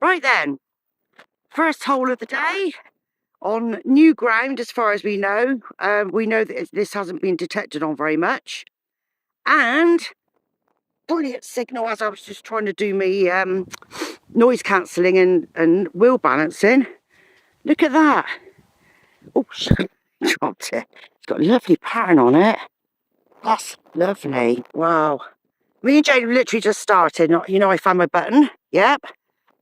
Right then, first hole of the day on new ground as far as we know. We know that this hasn't been detected on very much. And brilliant signal as I was just trying to do me noise cancelling and wheel balancing. Look at that. Oh, dropped it. It's got a lovely pattern on it. That's lovely. Wow. Me and Jane have literally just started. You know, I found my button. Yep.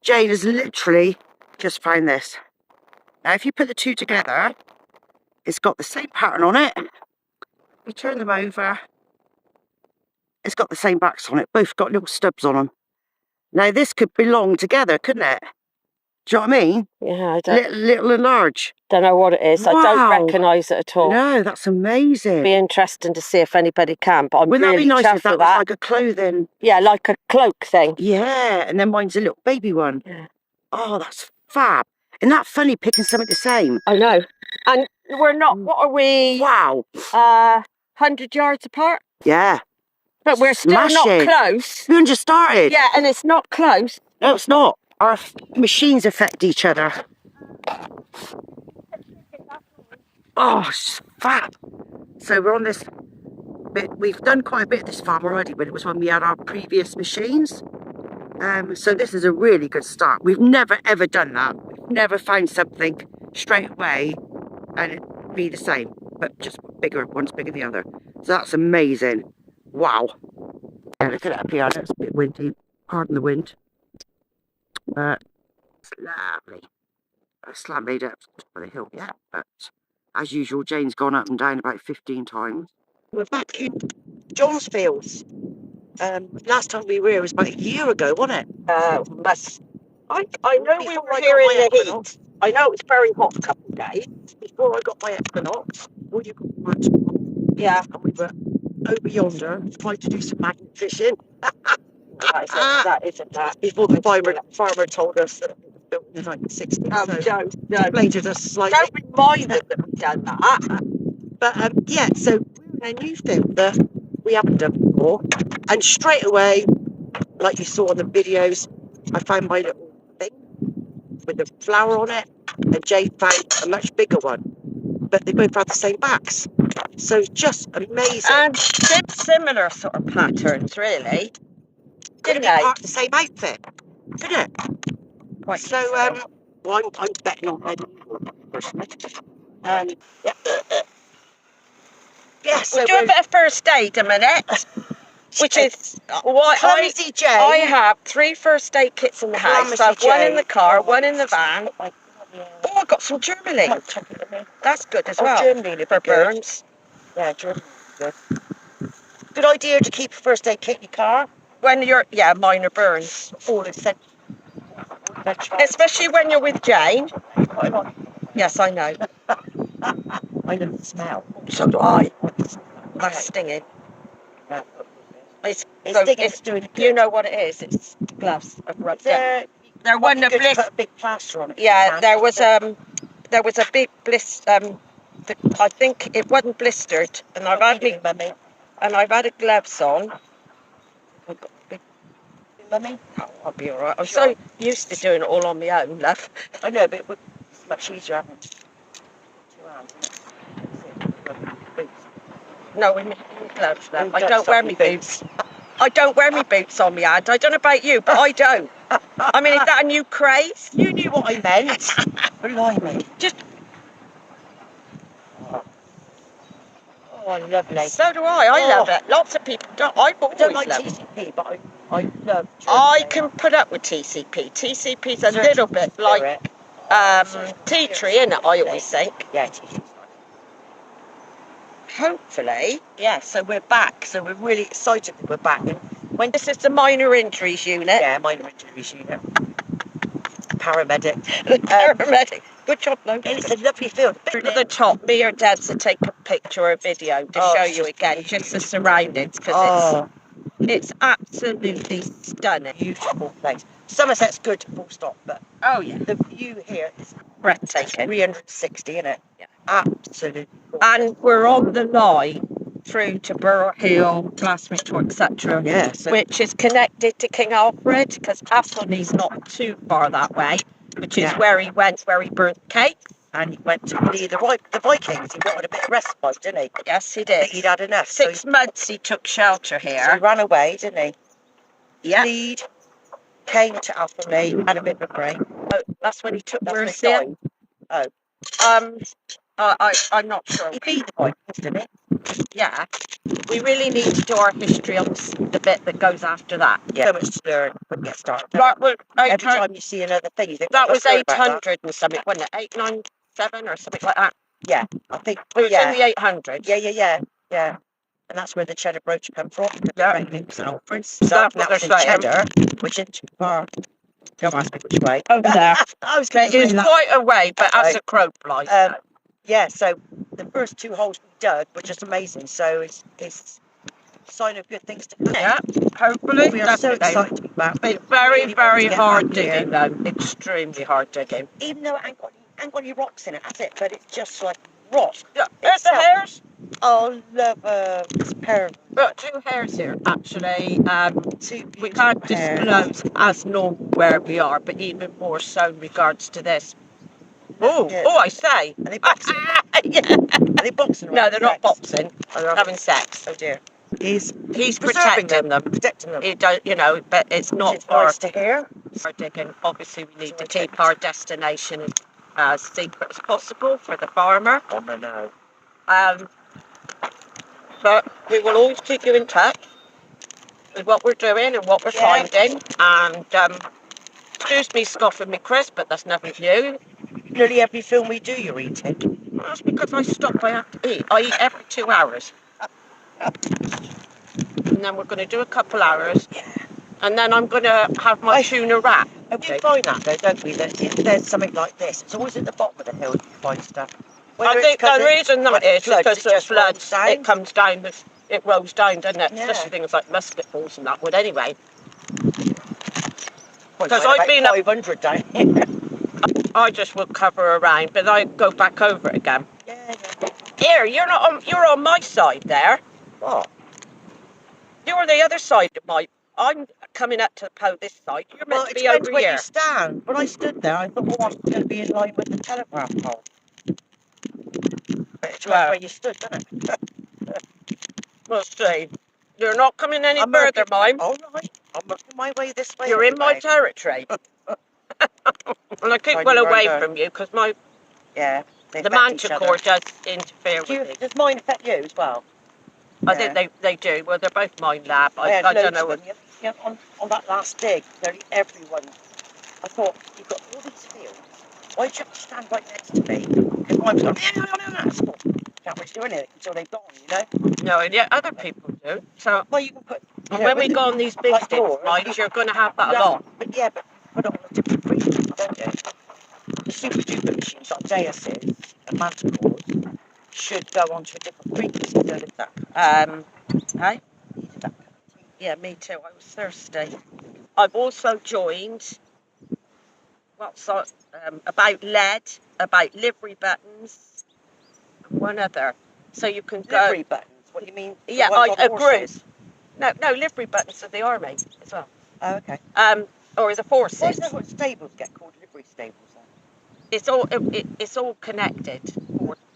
Jane has literally just found this. Now, if you put the two together, it's got the same pattern on it. You turn them over. It's got the same backs on it. Both got little stubs on them. Now, this could belong together, couldn't it? Do you know what I mean? Yeah, I don't. Little and large. Don't know what it is. Wow. I don't recognise it at all. No, that's amazing. It'd be interesting to see if anybody can, but I'm Wouldn't really that be nice chuffed if that with was that. like a clothing? Yeah, like a cloak thing. Yeah, and then mine's a little baby one. Yeah. Oh, that's fab. Isn't that funny picking something the same? I know. And we're not, what are we? Wow. 100 yards apart? Yeah. But we're still not close. We only just started. Yeah, and it's not close. No, it's not. Our machines affect each other. Oh, it's fab. So we're on this bit. We've done quite a bit of this farm already, but it was when we had our previous machines. So this is a really good start. We've never ever done that. We've never found something straight away and it'd be the same, but just bigger. One's bigger than the other. So that's amazing. Wow. Yeah, look at it up here. It's a bit windy. Pardon the wind. It's lovely. It's not made up by the hill yet, but as usual, Jane's gone up and down about 15 times. We're back in John's Fields. Last time we were here was about a year ago, wasn't it? I know we were here in the heat. I know it was very hot a couple of days. Before I got my equinox, well, you got my Yeah. and we were over yonder trying to do some magnet fishing. That isn't that. Before the farmer told us that it was built in the 1960s. Don't deflated us slightly. Don't remind them that we've done that. But yeah, so we're in a new field that we haven't done before. And straight away, like you saw on the videos, I found my little thing with the flower on it. And Jay found a much bigger one. But they both have the same backs. So just amazing. And similar sort of patterns, really. Didn't they? Part of the same outfit, didn't it? Quite so, well, I'm betting on red personally. Yeah. Yeah, so we'll do a bit of first aid a minute. Which is what Clumsy Jane. I have 3 first aid kits in the house. I have one in the car, one in the van. Oh, I got some germline. That's good as well. Germline for burns. Yeah, germline good. Good idea to keep a first aid kit in your car. When you're, minor burns. All essential. Especially when you're with Jane. Yes, I know. I know the smell. So do I. That's stinging. Yeah. It's doing good. You know what it is. It's gloves. I've rubbed it. There wasn't a blister. Put a big plaster on it. Yeah, there was a big blister. I think it wasn't blistered, and I've had a gloves on. I've got a big mummy. Oh, I'll be all right. I'm so used to doing it all on my own, love. I know, but it's much easier having No, we need gloves, love. I don't wear my boots. I don't wear my boots on my hand. I don't know about you, but I don't. I mean, is that a new craze? You knew what I meant. Blimey. Just. Oh, lovely. So do I. I love it. Lots of people don't. I don't like TCP, but I love. I can put up with TCP. TCP's a little bit like tea tree, isn't it? I always think. Yeah, tea tree. Hopefully. Yeah, so we're back. So we're really excited that we're back. And when this is the minor injuries unit. Yeah, minor injuries unit. Paramedic. Paramedic. Good job, though. It's a lovely field. At the top, me or Dad to take a picture or a video to show you again, just the surroundings, because it's absolutely stunning. Beautiful place. Somerset's good, full stop, but the view here is breathtaking. 360, isn't it? Yeah. Absolutely. And we're on the line through to Burr Hill, Glasmithtor, etc. Yeah, so Which is connected to King Alfred, because Athelney's not too far that way, which is where he went, where he burnt cakes. and he went to lead the Vikings. He wanted a bit of respite, didn't he? Yes, he I did. think he'd had enough. 6 months he took shelter So here. he ran away, didn't he? Yeah. Lead, came to Athelney, had a bit of a break. Oh, that's when he took That's when he Mercia. died. I'm not sure. He beat the Vikings, didn't he? Yeah. We really need to do our history on the bit that goes after that. Yeah. So much to learn when you get started. That was Every time you see another thing, you think, that was "Let's learn about that." 800 and something, wasn't it? 897 or something like that. Yeah, I think It was in the 800s. Yeah. And that's where the cheddar brooch come from. Yeah. St. Alfred's. So That's what was they're in saying. cheddar, which isn't too far. Don't ask me which way. Over there. I was going to It's say that. quite a way, but as a crow flies. Yeah, so the first 2 holes we dug were just amazing. So it's a sign of good things to come. Yeah, hopefully. We are so excited to be back. It's very, really very want to get hard back here. digging, though. Extremely hard digging. Even though it ain't got any rocks in it, that's it. But it's just like rock. Yeah, there's the hares. Oh, love this pair of Got 2 hares here, actually. 2 We can't disclose as normal where we are, but even more so in regards to this. Oh, I say. Are they boxing? Yeah. Are they boxing? No, they're not boxing. They're having sex. Oh dear. He's protecting them. Protecting them. He does, but it's not It's nice to hear. for digging. Obviously, we need to keep our destination as secret as possible for the farmer. Oh no. But we will always keep you in touch with what we're doing and what we're finding. And excuse me scoffing me, Chris, but that's nothing new. Nearly every film we do, you're eating. Well, that's because I stop. I have to eat. I eat every 2 hours. And then we're going to do a couple hours. And then I'm going to have my tuna wrap. And we find that though, don't we? That if there's something like this, it's always at the bottom of the hill you find stuff. I think the reason that is because it floods, it comes down, it rolls down, doesn't it? Especially things like musket balls and that would anyway. Because I've been 500 down here. I just will cover around, but I go back over it again. Yeah. Here, you're on my side there. What? You're on the other side of I'm coming up to the pole this side. You're meant to be over where here. you stand. When I stood there, I thought, well, I'm going to be in line with the telegraph pole. But it's where you stood, doesn't it? We'll see. You're not coming any further, mine. All right. I'm working my way this way. You're in my territory. And I keep well away from you because the manticore does interfere with me. Does mine affect you as well? I think they do. Well, they're both mine lab. I don't know. On that last dig, nearly everyone. I thought, you've got all these fields. Why don't you have to stand right next to me? Because mine was like, no. Can't really do anything until they've gone, No, and yet other people do. So, well, you can put. When we go on these big sticks, mines, you're going to have that a lot. But you put it on a different frequency, don't you? The super duper machines like Deus's and manticores should go onto a different frequency, don't it? Hey? Yeah, me too. I was thirsty. I've also joined about lead, about livery buttons, and one other. So you can go. Livery buttons? What do you mean? Yeah, a group. No, livery buttons of the army as well. Oh, okay. Or the forces. Why is that what stables get called livery stables then? It's all connected.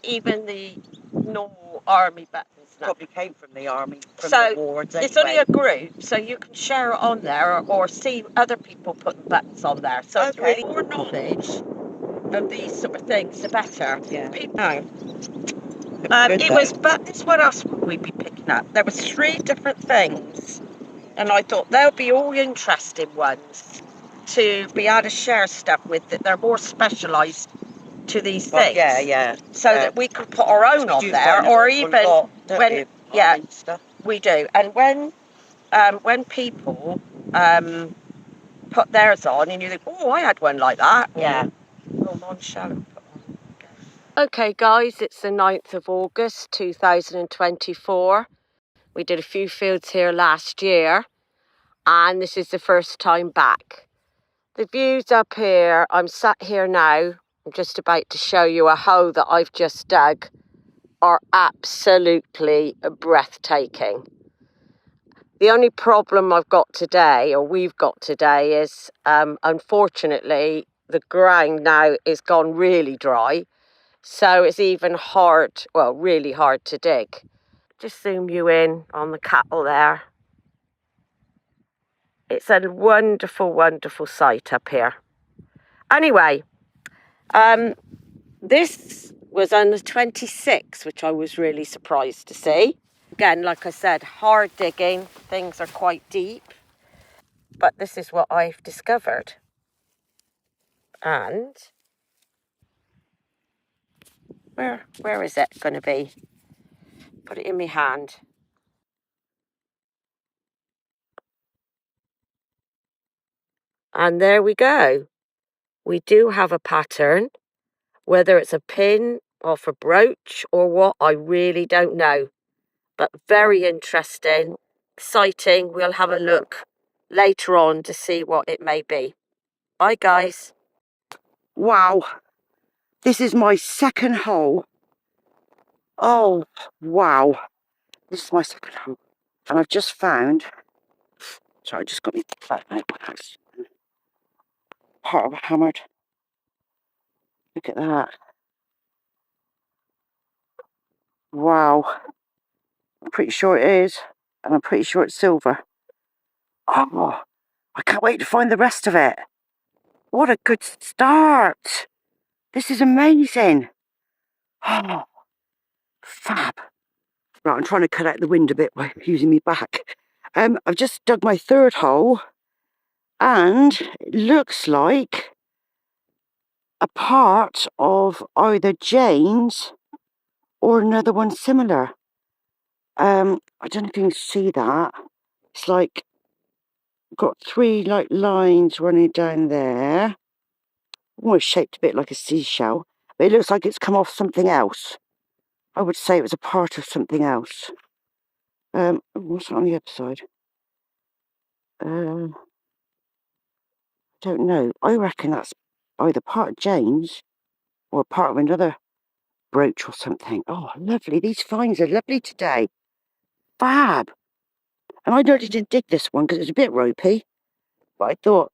Even the normal army buttons. Probably came from the army, from the wars anyway. It's only a group, so you can share it on there or see other people putting buttons on there. So it's really more knowledge of these sort of things, the better. Yeah. What else would we be picking up? There was 3 different things, and I thought they'll be all interesting ones to be able to share stuff with, that they're more specialised to these things. So that we can put our own on there, or even we do. And when people put theirs on, and you think, oh, I had one like that. Yeah. Oh, Mom Sharon put on. Okay, guys, it's the 9th of August 2024. We did a few fields here last year, and this is the first time back. The views up here, I'm sat here now. I'm just about to show you a hole that I've just dug are absolutely breathtaking. The only problem I've got today, or we've got today, is unfortunately the ground now is gone really dry. So it's even hard, well, really hard to dig. Just zoom you in on the cattle there. It's a wonderful, wonderful sight up here. Anyway, this was on the 26th, which I was really surprised to see. Again, like I said, hard digging, things are quite deep. But this is what I've discovered. And where is it going to be? Put it in my hand. And there we go. We do have a pattern. Whether it's a pin off a brooch or what, I really don't know. But very interesting, exciting. We'll have a look later on to see what it may be. Bye, guys. Wow, this is my second hole. Oh, wow. This is my second hole. And I've just found, sorry, I just got me back out. Part of a hammered. Look at that. Wow. I'm pretty sure it is. And I'm pretty sure it's silver. Oh, I can't wait to find the rest of it. What a good start. This is amazing. Oh, fab. Right, I'm trying to cut out the wind a bit by using my back. I've just dug my third hole, and it looks like a part of either Jane's or another one similar. I don't know if you can see that. It's like got three like lines running down there, almost shaped a bit like a seashell, but it looks like it's come off something else. I would say it was a part of something else. What's on the other side? I don't know. I reckon that's either part of Jane's or part of another brooch or something. Oh, lovely. These finds are lovely today. Fab. And I nearly didn't dig this one because it's a bit ropey. But I thought,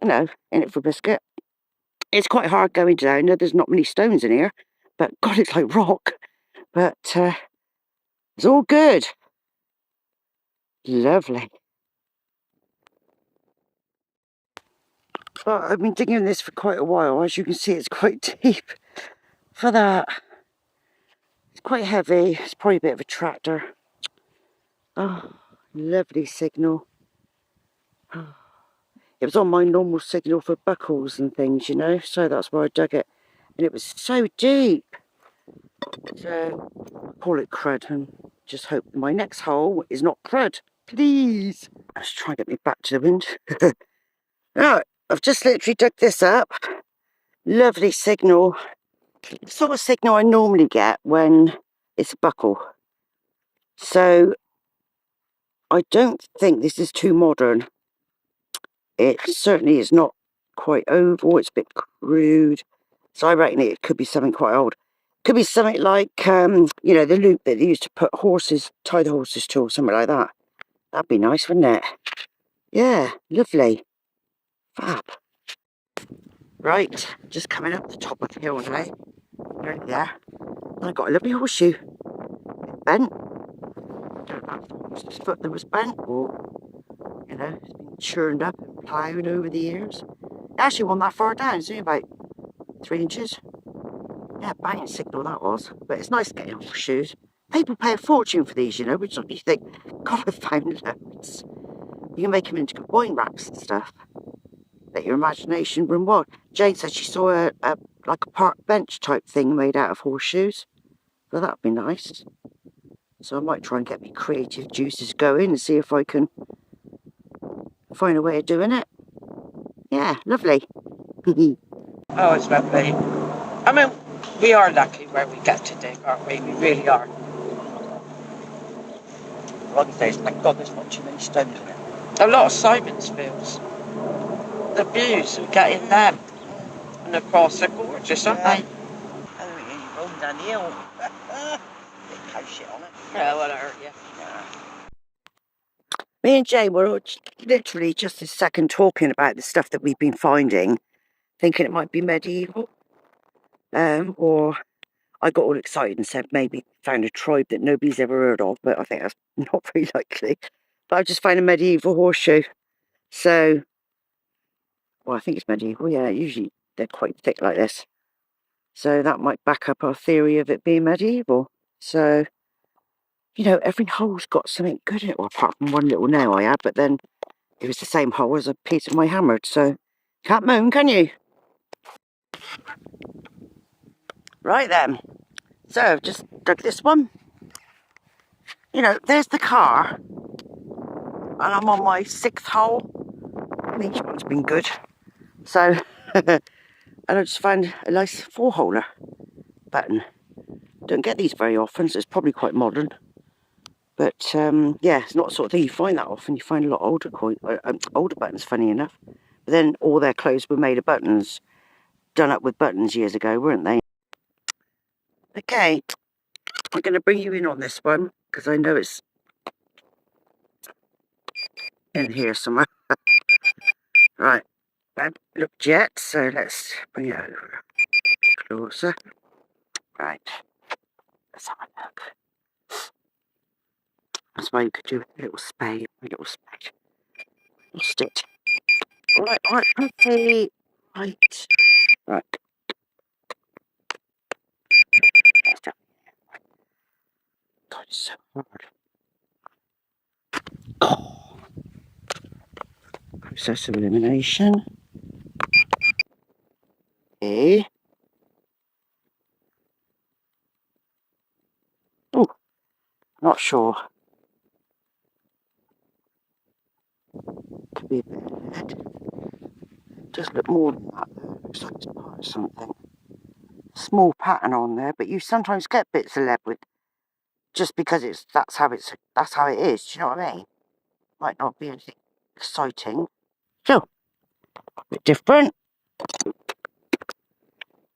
you know, in it for a biscuit. It's quite hard going down. There's not many stones in here. But God, it's like rock. But it's all good. Lovely. But I've been digging this for quite a while. As you can see, it's quite deep for that. It's quite heavy. It's probably a bit of a tractor. Oh, lovely signal. It was on my normal signal for buckles and things, you know, so that's why I dug it. And it was so deep. So I'll call it crud and just hope my next hole is not crud. Please. Let's try and get me back to the wind. Right, I've just literally dug this up. Lovely signal. The sort of signal I normally get when it's a buckle. So I don't think this is too modern. It certainly is not quite oval, it's a bit crude. So I reckon it could be something quite old. Could be something like, you know, the loop that they used to put horses, tie the horses to or something like that. That'd be nice, wouldn't it? Yeah, lovely. Fab. Right, just coming up the top of the hill now. Right there. And I got a lovely horseshoe. Bent. Don't know if the horse's foot that was bent or, you know, it's been churned up and ploughed over the years. It actually wasn't that far down, it's only about 3 inches. Yeah, banging signal that was. But it's nice getting horseshoes. People pay a fortune for these, you know, which you think, God, I found loads. You can make them into wine racks and stuff. Let your imagination run wild. Jane said she saw a like a park bench type thing made out of horseshoes. So that'd be nice. So I might try and get my creative juices going and see if I can find a way of doing it. Yeah, lovely. Oh, it's lovely. I mean, we are lucky where we get to dig, aren't we? We really are. One of those, thank God there's not too many stones in it. A lot of Simon's fields. The views we get in them and across are gorgeous, aren't they? I don't think you rolled down the hill. Bit of cow shit on it. Yeah, well, hurt you. Yeah. Me and Jane were literally just a second talking about the stuff that we've been finding, thinking it might be medieval. Or I got all excited and said maybe found a tribe that nobody's ever heard of, but I think that's not very likely. But I just found a medieval horseshoe. So, well, I think it's medieval, yeah, usually they're quite thick like this. So that might back up our theory of it being medieval. So, you know, every hole's got something good in it, well, apart from one little nail I had, but then it was the same hole as a piece of my hammered, so can't moan, can you? Right then, so I've just dug this one. You know, there's the car, and I'm on my 6th hole, and each one's been good. So, and I just found a nice 4-holer button. Don't get these very often, so it's probably quite modern. But yeah, it's not the sort of thing you find that often. You find a lot older older buttons, funny enough. But then all their clothes were made of buttons, done up with buttons years ago, weren't they? Okay, I'm going to bring you in on this one, because I know it's in here somewhere. Right, that looked yet, so let's bring it over closer. Right, let's have a look. That's why you could do a little spade, lost it. Alright, okay, right. Right. God, it's so hard. Oh. Process of elimination. Okay. Oh, not sure. Could be a bit of lead. Does look more than that though. Looks like it's part of something. Small pattern on there, but you sometimes get bits of lead with just because that's how it is. Do you know what I mean? Might not be anything exciting. So, a bit different.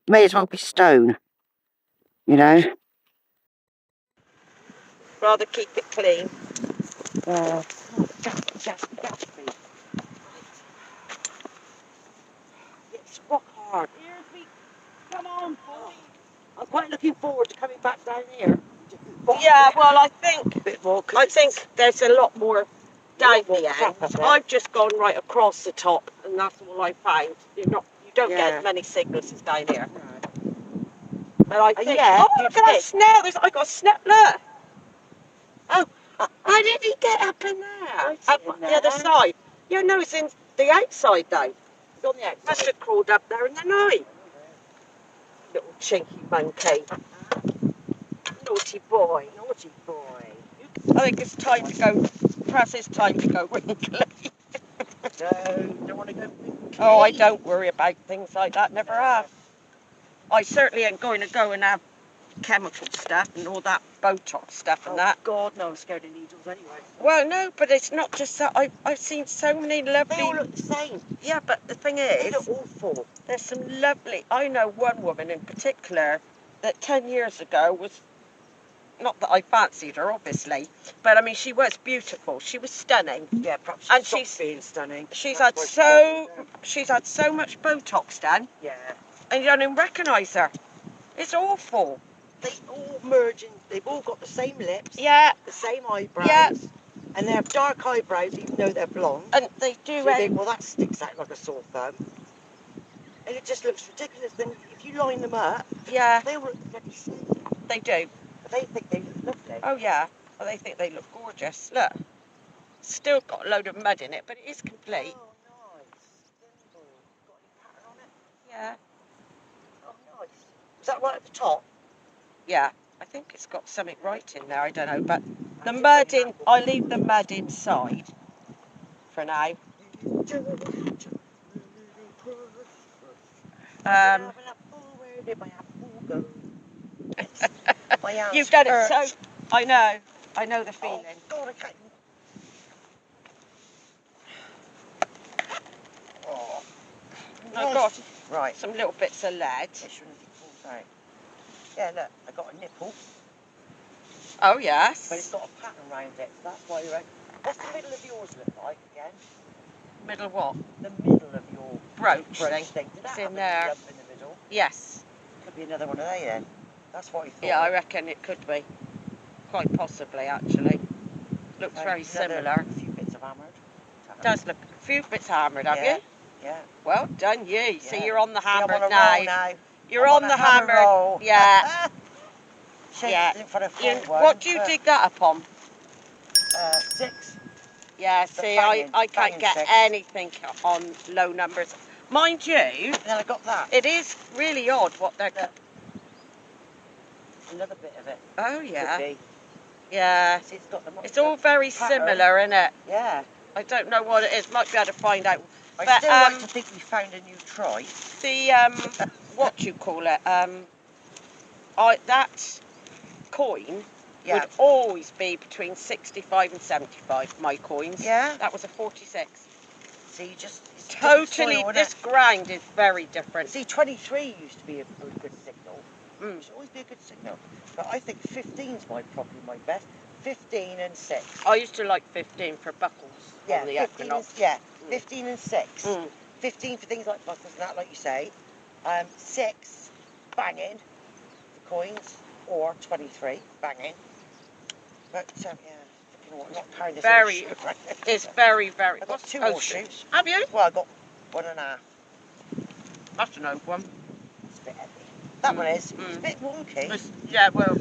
May as well be stone. You know. Rather keep it clean. It's rock hard. Come on, boy. I'm quite looking forward to coming back down here. Yeah, well, I think A bit more. there's a lot more down the end. Crap, I've just gone right across the top, and that's all I found. You don't get as many signals as down here. But I think, oh, look at that snail! I got a snail. Look. Oh, how did he get up in there? Up the other side. Yeah, no, it's in the outside though. It's on the outside. Must have crawled up there in the night. Little chinky monkey. Naughty boy. Naughty boy. I think it's time to go. Perhaps it's time to go wrinkly. No, don't want to go wrinkly. Oh, I don't worry about things like that. Never have. I certainly ain't going to go and have chemical stuff and all that Botox stuff and that. God, no, I'm scared of needles anyway. Well, no, but it's not just that. I've seen so many lovely. They all look the same. Yeah, but the thing They is, look awful. there's some lovely. I know one woman in particular that 10 years ago was. Not that I fancied her, obviously, but I mean, she was beautiful. She was stunning. Yeah, perhaps And she's being stunning. She's had so much Botox done, Yeah. and you don't even recognise her. It's awful. They all merge in. They've all got the same lips. Yeah. The same eyebrows. Yeah. And they have dark eyebrows, even though they're blonde. And they do. So you think, well, that sticks out like a sore thumb. And it just looks ridiculous. Then if you line them up, Yeah. they all look the bloody same. They do. But they think they look lovely. Oh yeah. Well, they think they look gorgeous. Look. Still got a load of mud in it, but it is complete. Oh, nice. Thimble. Got any pattern on it? Yeah. Oh, nice. Is that right at the top? Yeah. I think it's got something right in there. I don't know, but the mud in. I leave the mud inside for now. You've done it so. I know the feeling. God, I can't. Oh, I've got right. some little bits of lead. It shouldn't be pulled out. Yeah, look, I got a nipple. Oh, yes. But it's got a pattern around it, so that's why you're. What's the middle of yours look like again? Middle what? The middle of your Brooch thing. thing. Did that It's have in a there. lump in the middle? Yes. Could be another one of they then. That's what I thought. Yeah, I reckon it could be. Quite possibly, actually. Looks very similar. A few bits of hammered. Does look a few bits hammered, have Yeah. you? Yeah. Well done, you. Yeah. See, you're on the See, I'm hammered on a now. roll now. You're I'm on the hammered. roll. Yeah. Yeah. What do you dig that up on? 6. Yeah, But see, banging, I can't banging get 6. anything on low numbers. Mind you, And then I got that. it is really odd what they're... Another bit of it. Oh, yeah. Could be. Yeah. See, it's all very similar, isn't it? Yeah. I don't know what it is. Might be able to find out. I still like to think we found a new try. The, what do you call it? That coin would always be between 65 and 75, my coins. Yeah. That was a 46. See, just... Totally, this grind is very different. See, 23 used to be a good signal. It should always be a good signal. But I think 15's probably my best. 15 and 6. I used to like 15 for buckles. Yeah, on the 15 and, 15 and 6. 15 for things like buckles and that, like you say. 6, banging, for coins, or 23, banging. But, yeah, not carrying this horseshoe. It's very, very... I've got 2 horseshoes. Have you? Well, I've got 1.5. That's an old one. It's a bit heavy. That one is. It's a bit wonky. Yeah, well...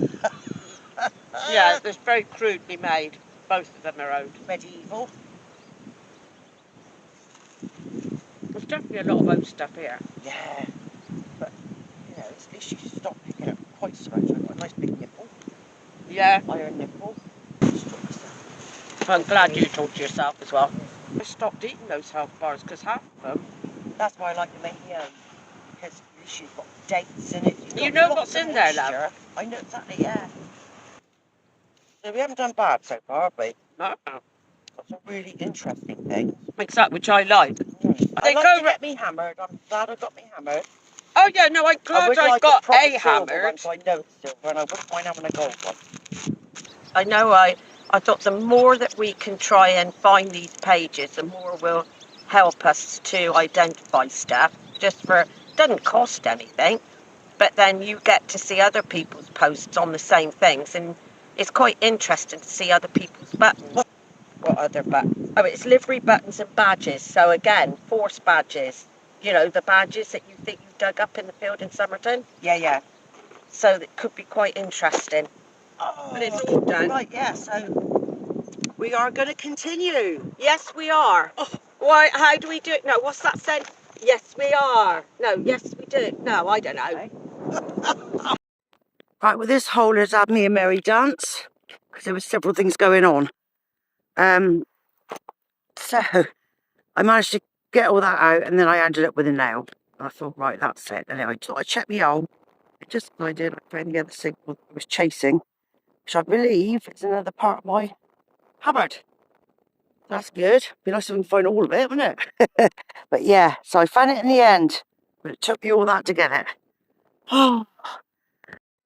yeah, it's very crudely made. Both of them are old. Medieval. There's definitely a lot of old stuff here. Yeah. But, you know, at least you stop picking up quite so much. I've got a nice big nipple. Yeah. Iron nipple. I'm glad you talked to yourself as well. I stopped eating those health bars because half of them... That's why I like to make my own. Because at least you've got dates in it. You know what's in there, love? I know exactly, yeah. So we haven't done bad so far, have we? No. Got some really interesting things. Exactly, which I like. I like to get me hammered. I'm glad I got me hammered. Oh yeah, no, I'm glad I got a hammered. One, so I know it's silver, and I wouldn't mind having a gold one. I know. I thought the more that we can try and find these pages, the more will help us to identify stuff. Doesn't cost anything, but then you get to see other people's posts on the same things, and it's quite interesting to see other people's buttons. What other buttons? Oh, it's livery buttons and badges. So again, force badges. You know, the badges that you think you dug up in the field in Somerton? Yeah. So it could be quite interesting. Oh, but it's all done. Right, yeah, so we are going to continue. Yes, we are. Oh. Why? How do we do it? No, what's that said? Yes, we are. No, yes, we do. No, I don't know. Okay. Right, well, this hole has had me a merry dance because there were several things going on. So I managed to get all that out, and then I ended up with a nail. I thought, right, that's it. Anyway, I thought I'd check my hole. Just as I did, I found the other signal I was chasing, which I believe is another part of my hammered. That's good. Be nice if we can find all of it, wouldn't it? But yeah, so I found it in the end. But it took me all that to get it. Oh.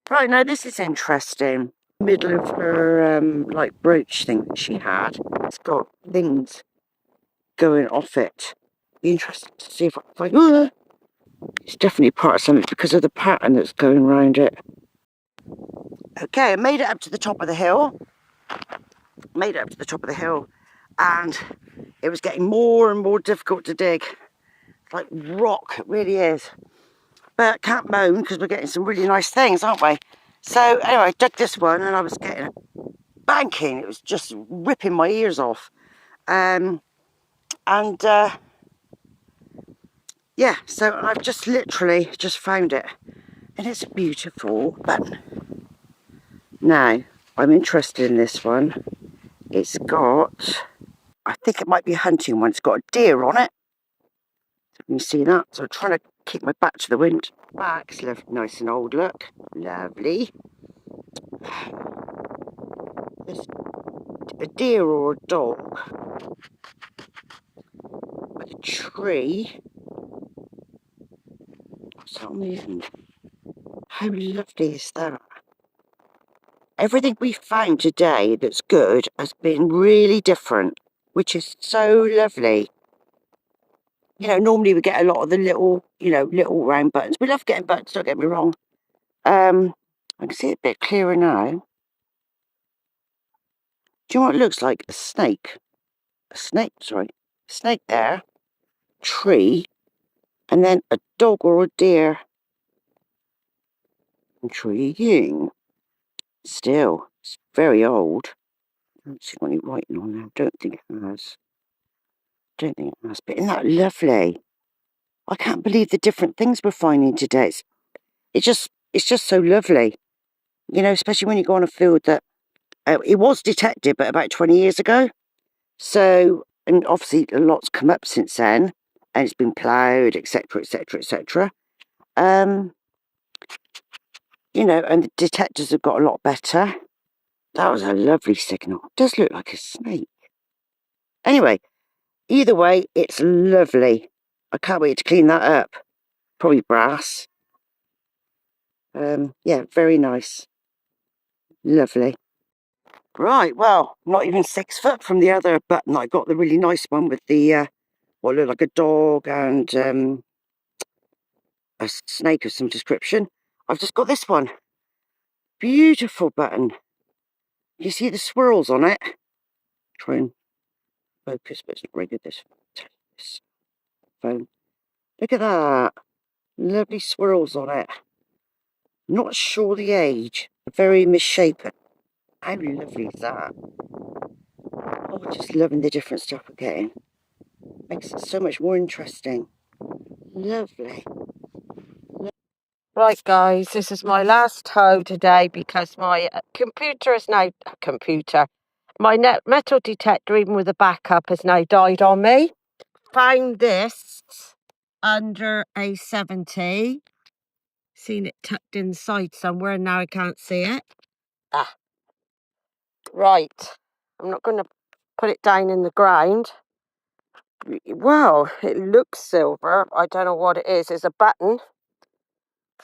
Right, now this is interesting. Middle of her like brooch thing that she had. It's got things going off it. Be interested to see if I can find. It's definitely part of something because of the pattern that's going around it. Okay, I made it up to the top of the hill. And it was getting more and more difficult to dig. It's like rock, it really is. But can't moan because we're getting some really nice things, aren't we? So anyway, I dug this one and I was getting a banking. It was just ripping my ears off. Yeah, so I've just literally just found it. And it's a beautiful button. Now, I'm interested in this one. It's got, I think it might be a hunting one. It's got a deer on it. Can you see that? So I'm trying to keep my back to the wind. Back's nice and old look. Lovely. There's a deer or a dog. Like a tree. What's that on the end? How lovely is that? everything we found today that's good has been really different, which is so lovely. You know, normally we get a lot of the little, you know, little round buttons. We love getting buttons, don't get me wrong. I can see it a bit clearer now. Do you know what it looks like? A snake. A snake, sorry. Snake there. Tree. And then a dog or a deer. Intriguing. Still, it's very old. I don't see any writing on there. Don't think it has. Don't think it has. But isn't that lovely? I can't believe the different things we're finding today. It's just so lovely. You know, especially when you go on a field that it was detected, but about 20 years ago. So, and obviously a lot's come up since then, and it's been ploughed, etc., etc., etc. You know, and the detectors have got a lot better. That was a lovely signal. It does look like a snake. Anyway, either way, it's lovely. I can't wait to clean that up. Probably brass. Yeah, very nice. Lovely. Right, well, not even 6 foot from the other button. I got the really nice one with the, what looked like a dog and a snake of some description. I've just got this one. Beautiful button. You see the swirls on it? Try and focus, but it's not very good, this phone. Look at that. Lovely swirls on it. Not sure the age. Very misshapen. How lovely is that? Oh, just loving the different stuff we're getting. Makes it so much more interesting. Lovely. Right, guys, this is my last tow today because my computer is now my metal detector, even with a backup, has now died on me. Found this under a 70. Seen it tucked inside somewhere, and now I can't see it. Ah, right. I'm not going to put it down in the ground. Well, it looks silver. I don't know what it is. It's a button.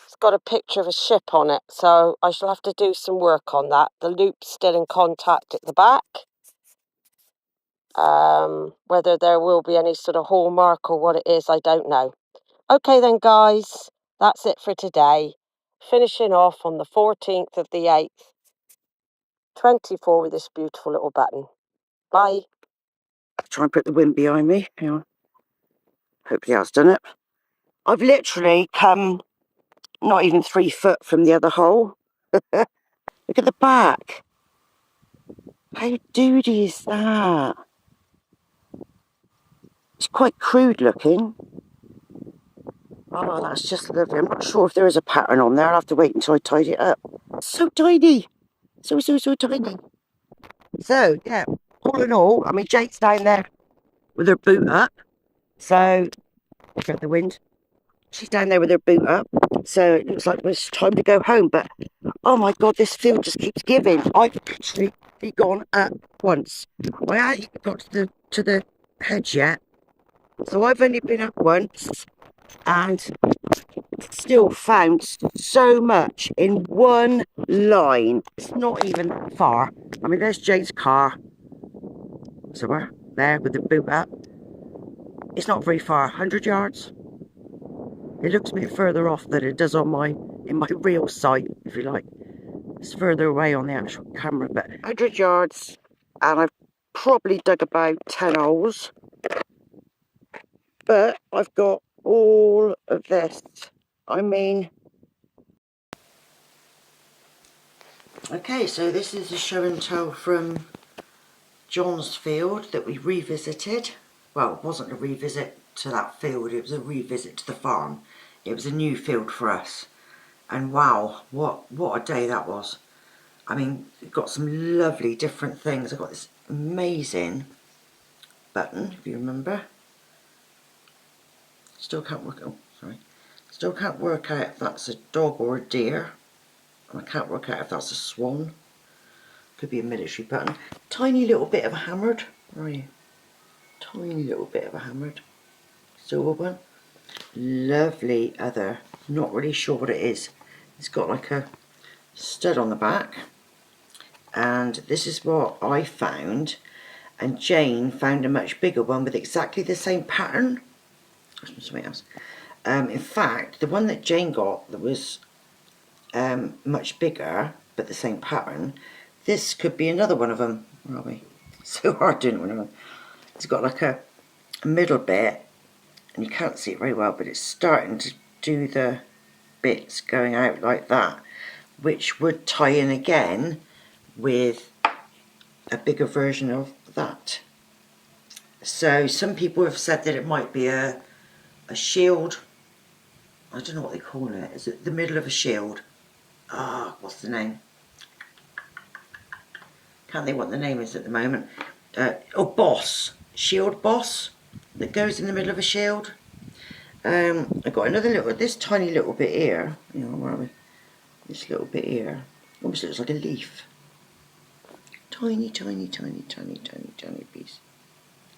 It's got a picture of a ship on it, so I shall have to do some work on that. The loop's still in contact at the back. Whether there will be any sort of hallmark or what it is, I don't know. Okay then, guys, that's it for today. Finishing off on the 14th of the 8th, 24 with this beautiful little button. Bye. Try and put the wind behind me. Hang on. Hopefully that's done it. I've literally come not even 3 foot from the other hole. Look at the back. How doody is that? It's quite crude looking. Oh, that's just lovely. I'm not sure if there is a pattern on there. I'll have to wait until I tidy it up. So tiny. So tiny. So, yeah, all in all, I mean, Jake's down there with her boot up. So, get the wind. She's down there with her boot up. So, it looks like it's time to go home. But, oh my God, this field just keeps giving. I've literally gone up once. I haven't got to the hedge yet. So, I've only been up once. And still found so much in one line. It's not even that far. I mean, there's Jake's car. So we're there with the boot up. It's not very far, 100 yards. It looks a bit further off than it does on in my real sight, if you like. It's further away on the actual camera, but 100 yards, and I've probably dug about 10 holes. But I've got all of this. I mean, okay, so this is a show and tell from John's field that we revisited. Well, it wasn't a revisit to that field, it was a revisit to the farm. It was a new field for us. And wow, what a day that was. I mean, we've got some lovely different things. I've got this amazing button, if you remember. Still can't work out if that's a dog or a deer. And I can't work out if that's a swan. Could be a military button. Tiny little bit of a hammered. Where are you? Tiny little bit of a hammered. Silver one. Lovely other. Not really sure what it is. It's got like a stud on the back. and this is what I found, and Jane found a much bigger one with exactly the same pattern. Something else. In fact, the one that Jane got that was much bigger but the same pattern, this could be another one of them. Where are we? So hard doing one of them. It's got like a middle bit, and you can't see it very well, but it's starting to do the bits going out like that, which would tie in again with a bigger version of that. So some people have said that it might be a shield. I don't know what they call it. Is it the middle of a shield? What's the name? Can't think what the name is at the moment. Boss. Shield boss that goes in the middle of a shield. I've got another little, this tiny little bit here. Where are we? This little bit here. Almost looks like a leaf. Tiny, tiny, tiny, tiny, tiny, tiny piece.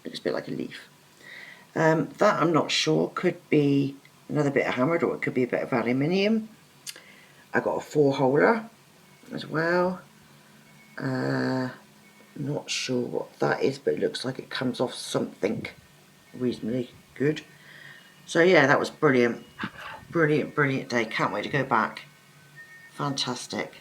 Looks a bit like a leaf. That I'm not sure. Could be another bit of hammered, or it could be a bit of aluminium. I got a 4-holer as well. Not sure what that is, but it looks like it comes off something reasonably good. So yeah, that was brilliant. Brilliant, brilliant day. Can't wait to go back. Fantastic.